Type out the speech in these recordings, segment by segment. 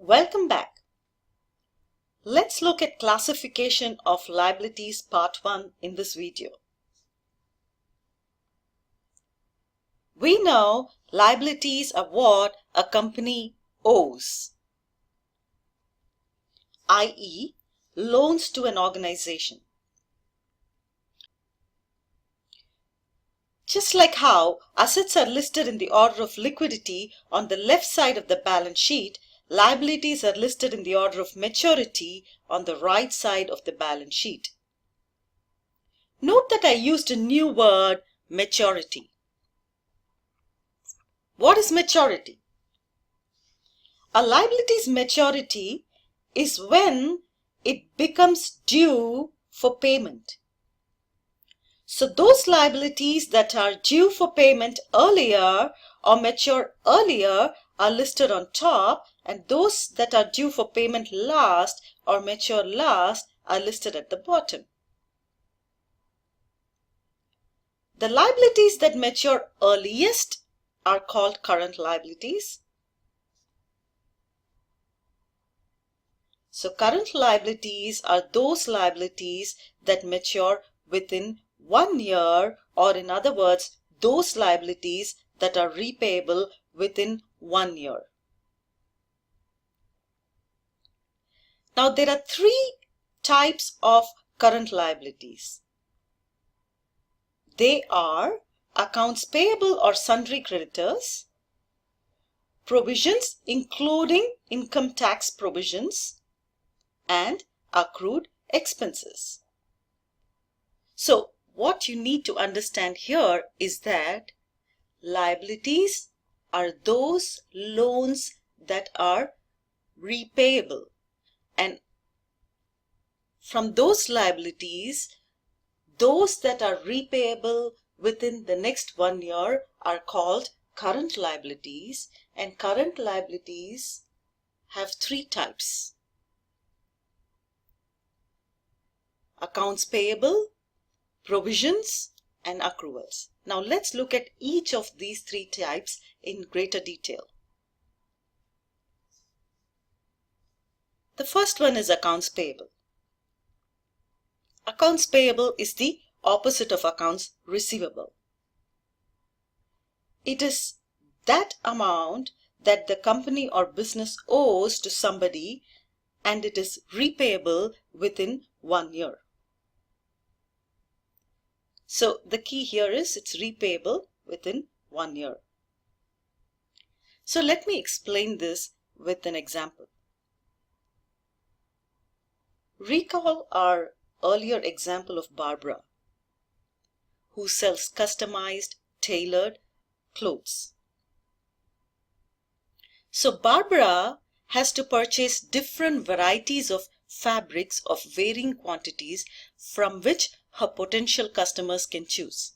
Welcome back. Let's look at classification of liabilities part 1 in this video. We know liabilities are what a company owes, i.e., loans to an organization. Just like how assets are listed in the order of liquidity on the left side of the balance sheet, liabilities are listed in the order of maturity on the right side of the balance sheet. Note that I used a new word, maturity. What is maturity? A liability's maturity is when it becomes due for payment. So those liabilities that are due for payment earlier or mature earlier are listed on top, and those that are due for payment last or mature last are listed at the bottom. The liabilities that mature earliest are called current liabilities. So current liabilities are those liabilities that mature within 1 year, or in other words, those liabilities that are repayable within 1 year. Now there are 3 types of current liabilities. They are accounts payable or sundry creditors, provisions including income tax provisions, and accrued expenses. So what you need to understand here is that liabilities are those loans that are repayable, and from those liabilities, those that are repayable within the next 1 year are called current liabilities, and current liabilities have 3 types: accounts payable, provisions, and accruals. Now let's look at each of these 3 types in greater detail. The first one is accounts payable. Accounts payable is the opposite of accounts receivable. It is that amount that the company or business owes to somebody, and it is repayable within 1 year. So the key here is it's repayable within 1 year. So let me explain this with an example. Recall our earlier example of Barbara, who sells customized, tailored clothes. So Barbara has to purchase different varieties of fabrics of varying quantities from which her potential customers can choose.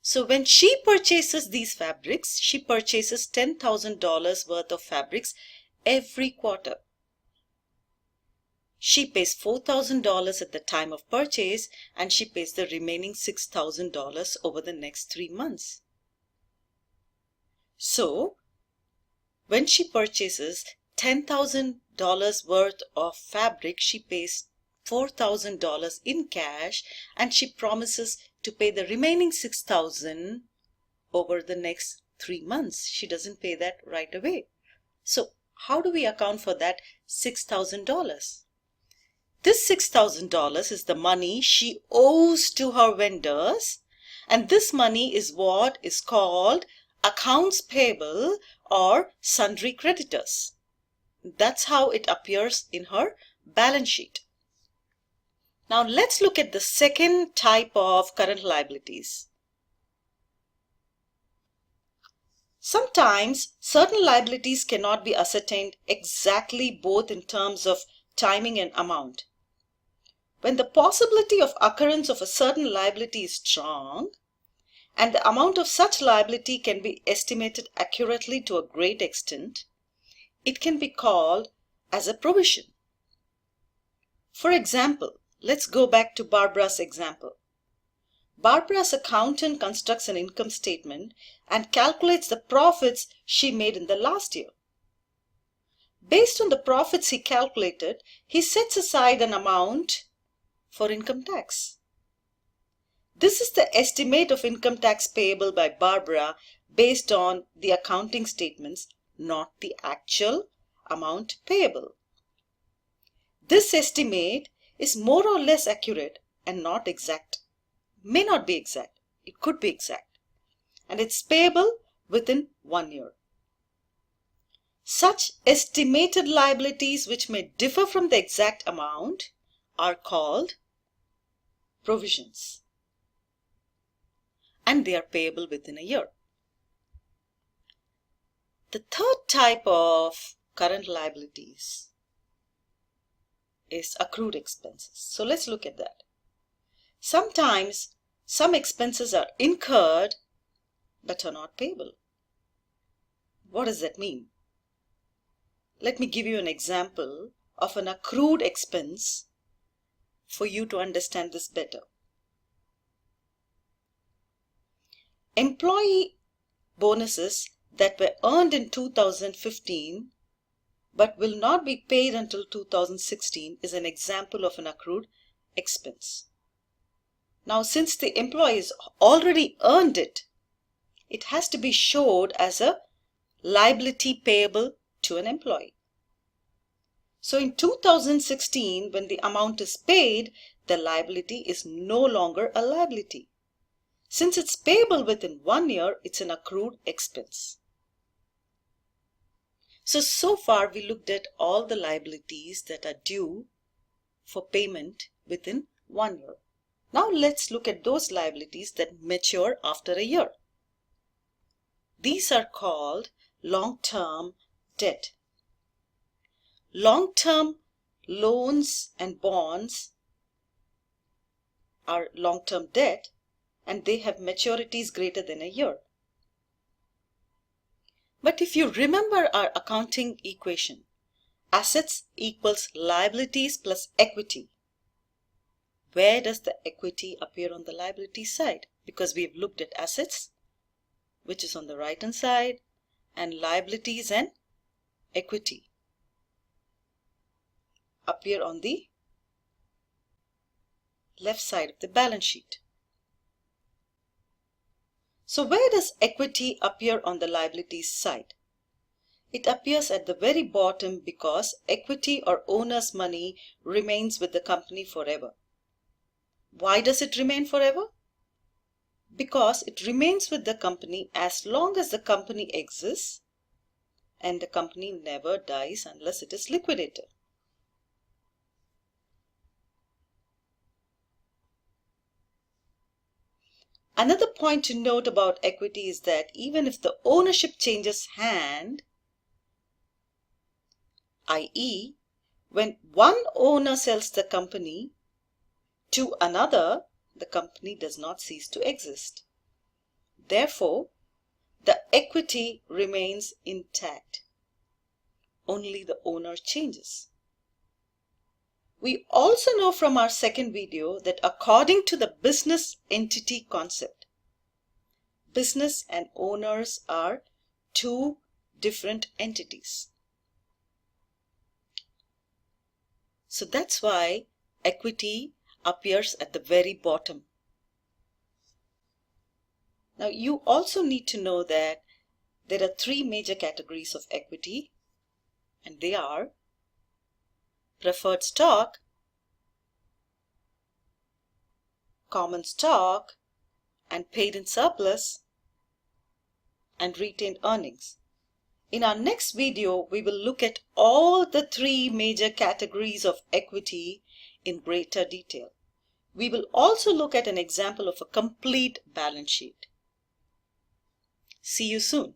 So when she purchases these fabrics, she purchases $10,000 worth of fabrics every quarter. She pays $4,000 at the time of purchase, and she pays the remaining $6,000 over the next 3 months. So when she purchases $10,000 worth of fabric, she pays $4,000 in cash, and she promises to pay the remaining $6,000 over the next 3 months. She doesn't pay that right away. So how do we account for that $6,000? This $6,000 is the money she owes to her vendors, and this money is what is called accounts payable or sundry creditors. That's how it appears in her balance sheet. Now let's look at the second type of current liabilities. Sometimes certain liabilities cannot be ascertained exactly both in terms of timing and amount. When the possibility of occurrence of a certain liability is strong, and the amount of such liability can be estimated accurately to a great extent, it can be called as a provision. For example, let's go back to Barbara's example. Barbara's accountant constructs an income statement and calculates the profits she made in the last year. Based on the profits he calculated, he sets aside an amount for income tax. This is the estimate of income tax payable by Barbara based on the accounting statements, not the actual amount payable. This estimate is more or less accurate and not exact. May not be exact. It could be exact. And it's payable within 1 year. Such estimated liabilities which may differ from the exact amount are called provisions. And they are payable within a year. The third type of current liabilities is accrued expenses. So let's look at that. Sometimes some expenses are incurred but are not payable. What does that mean? Let me give you an example of an accrued expense for you to understand this better. Employee bonuses that were earned in 2015 but will not be paid until 2016 is an example of an accrued expense. Now, since the employee has already earned it, it has to be showed as a liability payable to an employee. So in 2016, when the amount is paid, the liability is no longer a liability. Since it's payable within 1 year, it's an accrued expense. So far we looked at all the liabilities that are due for payment within 1 year. Now let's look at those liabilities that mature after a year. These are called long-term debt. Long-term loans and bonds are long-term debt and they have maturities greater than a year. But if you remember our accounting equation, assets equals liabilities plus equity. Where does the equity appear on the liability side? Because we've looked at assets, which is on the right hand side, and liabilities and equity appear on the left side of the balance sheet. So where does equity appear on the liabilities side? It appears at the very bottom because equity or owner's money remains with the company forever. Why does it remain forever? Because it remains with the company as long as the company exists and the company never dies unless it is liquidated. Another point to note about equity is that even if the ownership changes hand, i.e., when one owner sells the company to another, the company does not cease to exist. Therefore, the equity remains intact. Only the owner changes. We also know from our second video that according to the business entity concept, business and owners are two different entities. So that's why equity appears at the very bottom. Now you also need to know that there are three major categories of equity, and they are preferred stock, common stock, and paid in surplus, and retained earnings. In our next video, we will look at all the three major categories of equity in greater detail. We will also look at an example of a complete balance sheet. See you soon.